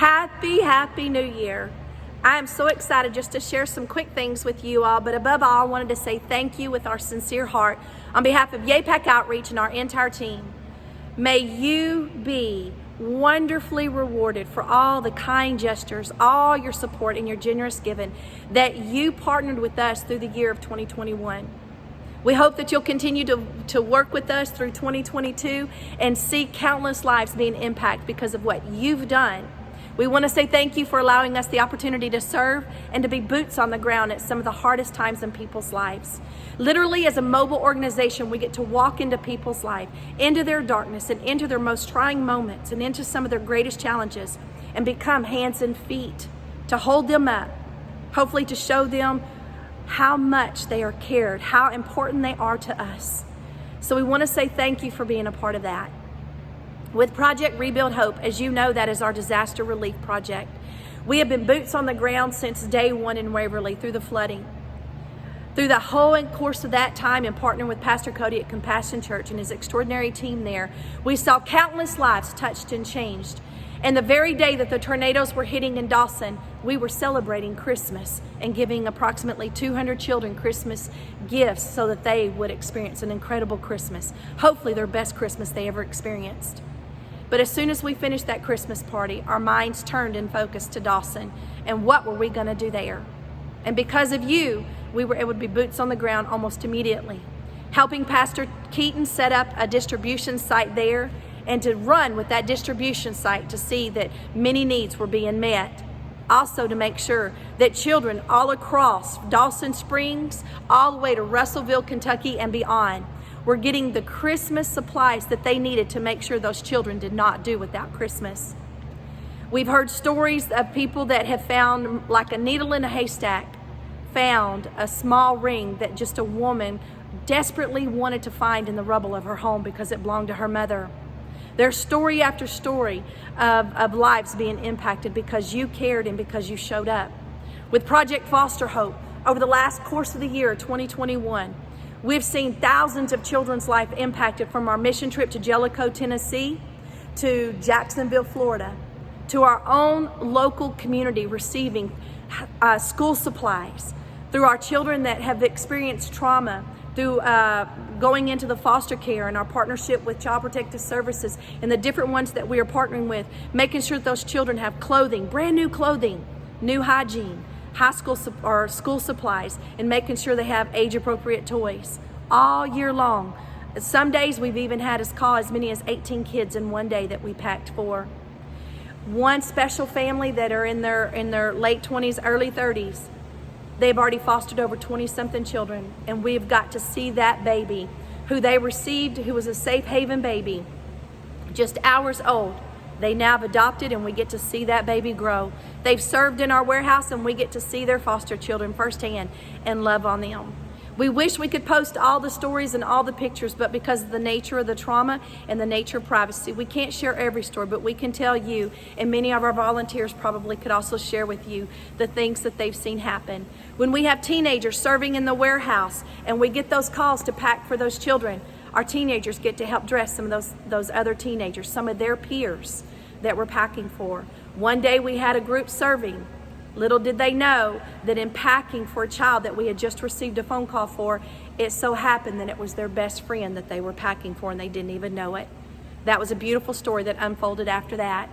Happy New Year. I am so excited just to share some quick things with you all, but above all, I wanted to say thank you with our sincere heart on behalf of YAPAC Outreach and our entire team. May you be wonderfully rewarded for all the kind gestures, all your support and your generous giving that you partnered with us through the year of 2021. We hope that you'll continue to work with us through 2022 and see countless lives being impacted because of what you've done. We want to say thank you for allowing us the opportunity to serve and to be boots on the ground at some of the hardest times in people's lives. Literally, as a mobile organization, we get to walk into people's life, into their darkness and into their most trying moments and into some of their greatest challenges and become hands and feet to hold them up, hopefully to show them how much they are cared, how important they are to us. So we want to say thank you for being a part of that. With Project Rebuild Hope, as you know, that is our disaster relief project. We have been boots on the ground since day one in Waverly through the flooding. Through the whole course of that time and partnering with Pastor Cody at Compassion Church and his extraordinary team there, we saw countless lives touched and changed. And the very day that the tornadoes were hitting in Dawson, we were celebrating Christmas and giving approximately 200 children Christmas gifts so that they would experience an incredible Christmas, hopefully their best Christmas they ever experienced. But as soon as we finished that Christmas party, our minds turned and focused to Dawson and what were we going to do there? And because of you, we were able to be boots on the ground almost immediately, helping Pastor Keaton set up a distribution site there and to run with that distribution site to see that many needs were being met. Also to make sure that children all across Dawson Springs, all the way to Russellville, Kentucky and beyond, were getting the Christmas supplies that they needed to make sure those children did not do without Christmas. We've heard stories of people that have found, like a needle in a haystack, found a small ring that just a woman desperately wanted to find in the rubble of her home because it belonged to her mother. There's story after story of lives being impacted because you cared and because you showed up. With Project Foster Hope, over the last course of the year, 2021, we've seen thousands of children's life impacted from our mission trip to Jellicoe, Tennessee, to Jacksonville, Florida, to our own local community receiving school supplies, through our children that have experienced trauma, through going into the foster care and our partnership with Child Protective Services and the different ones that we are partnering with, making sure that those children have clothing, brand new clothing, new hygiene, high school or school supplies, and making sure they have age-appropriate toys all year long. Some days we've even had us call as many as 18 kids in one day that we packed for. One special family that are in their late 20s, early 30s, they've already fostered over 20-something children, and we've got to see that baby who they received, who was a safe haven baby, just hours old. They now have adopted, and we get to see that baby grow. They've served in our warehouse, and we get to see their foster children firsthand and love on them. We wish we could post all the stories and all the pictures, but because of the nature of the trauma and the nature of privacy, we can't share every story, but we can tell you, and many of our volunteers probably could also share with you the things that they've seen happen. When we have teenagers serving in the warehouse and we get those calls to pack for those children, our teenagers get to help dress some of those other teenagers, some of their peers that we're packing for. One day we had a group serving. Little did they know that in packing for a child that we had just received a phone call for, it so happened that it was their best friend that they were packing for and they didn't even know it. That was a beautiful story that unfolded after that.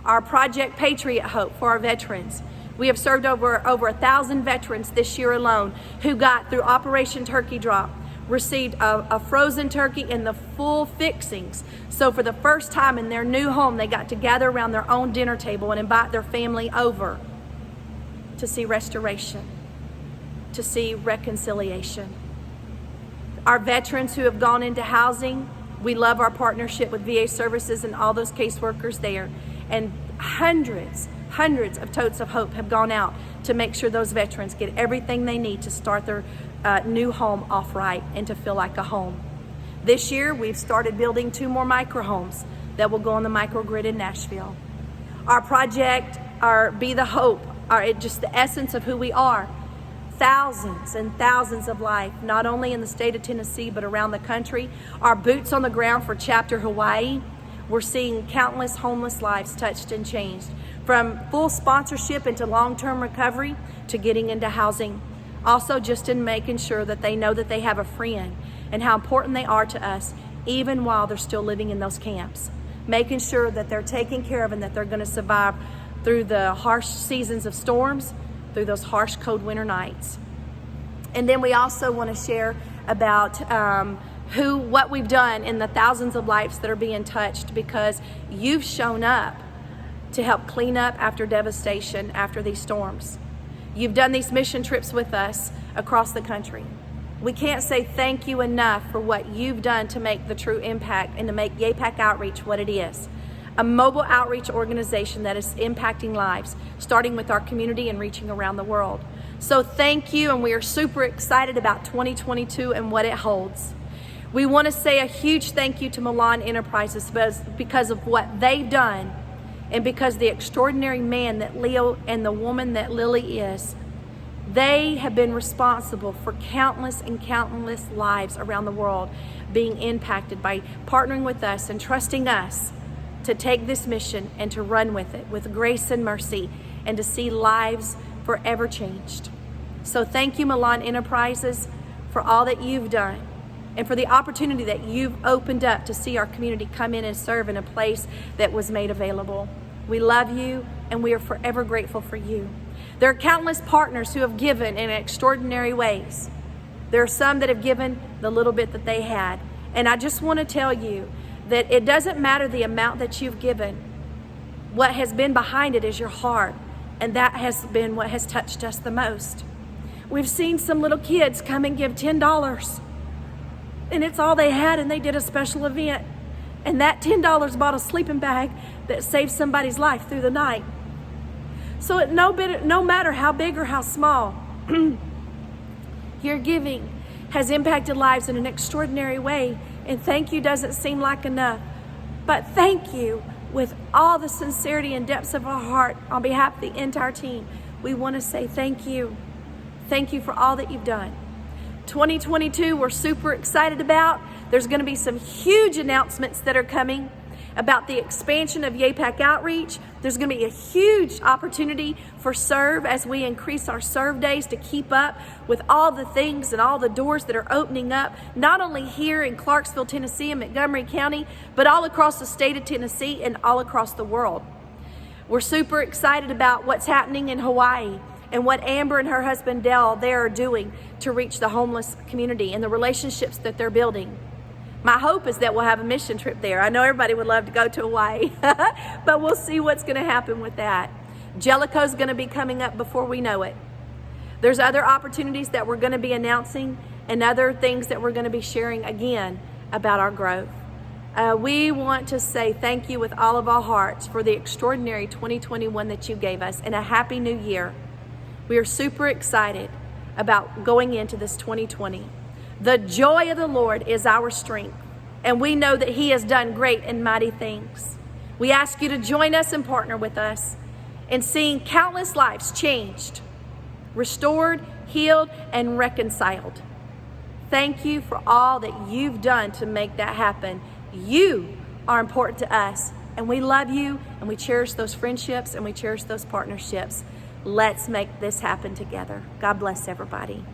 Our Project Patriot Hope for our veterans. We have served over 1,000 veterans this year alone who got through Operation Turkey Drop, received a frozen turkey and the full fixings. So for the first time in their new home, they got to gather around their own dinner table and invite their family over to see restoration, to see reconciliation. Our veterans who have gone into housing, we love our partnership with VA Services and all those caseworkers there. And hundreds of totes of hope have gone out to make sure those veterans get everything they need to start their new home off right and to feel like a home. This year, we've started building 2 more micro homes that will go on the microgrid in Nashville. Our project, our Be the Hope, are just the essence of who we are. Thousands and thousands of life, not only in the state of Tennessee, but around the country. Our boots on the ground for Chapter Hawaii. we're seeing countless homeless lives touched and changed, from full sponsorship into long-term recovery to getting into housing. Also, just in making sure that they know that they have a friend and how important they are to us, even while they're still living in those camps. Making sure that they're taken care of and that they're going to survive through the harsh seasons of storms, through those harsh, cold winter nights. And then we also want to share about what we've done in the thousands of lives that are being touched, because you've shown up to help clean up after devastation after these storms. You've done these mission trips with us across the country. We can't say thank you enough for what you've done to make the true impact and to make YAPAC Outreach what it is. A mobile outreach organization that is impacting lives, starting with our community and reaching around the world. So thank you, and we are super excited about 2022 and what it holds. We want to say a huge thank you to Milan Enterprises because of what they've done, and because the extraordinary man that Leo and the woman that Lily is. They have been responsible for countless and countless lives around the world being impacted by partnering with us and trusting us to take this mission and to run with it with grace and mercy, and to see lives forever changed. So thank you, Milan Enterprises, for all that you've done and for the opportunity that you've opened up to see our community come in and serve in a place that was made available. We love you, and we are forever grateful for you. There are countless partners who have given in extraordinary ways. There are some that have given the little bit that they had. And I just want to tell you that it doesn't matter the amount that you've given. What has been behind it is your heart. And that has been what has touched us the most. We've seen some little kids come and give $10. And it's all they had, and they did a special event. And that $10 bought a sleeping bag that saved somebody's life through the night. So no matter how big or how small, your giving has impacted lives in an extraordinary way. And thank you doesn't seem like enough. But thank you with all the sincerity and depths of our heart on behalf of the entire team. We want to say thank you. Thank you for all that you've done. 2022, we're super excited about. There's going to be some huge announcements that are coming about the expansion of YAPAC Outreach. There's going to be a huge opportunity for Serve as we increase our Serve days to keep up with all the things and all the doors that are opening up, not only here in Clarksville, Tennessee and Montgomery County, but all across the state of Tennessee and all across the world. We're super excited about what's happening in Hawaii and what Amber and her husband Dell there are doing to reach the homeless community and the relationships that they're building. My hope is that we'll have a mission trip there. I know everybody would love to go to Hawaii, but we'll see what's going to happen with that. Jellicoe's going to be coming up before we know it. There's other opportunities that we're going to be announcing and other things that we're going to be sharing again about our growth. We want to say thank you with all of our hearts for the extraordinary 2021 that you gave us, and a happy new year. We are super excited about going into this 2020. The joy of the Lord is our strength, and we know that He has done great and mighty things. We ask you to join us and partner with us in seeing countless lives changed, restored, healed, and reconciled. Thank you for all that you've done to make that happen. You are important to us, and we love you, and we cherish those friendships, and we cherish those partnerships. Let's make this happen together. God bless everybody.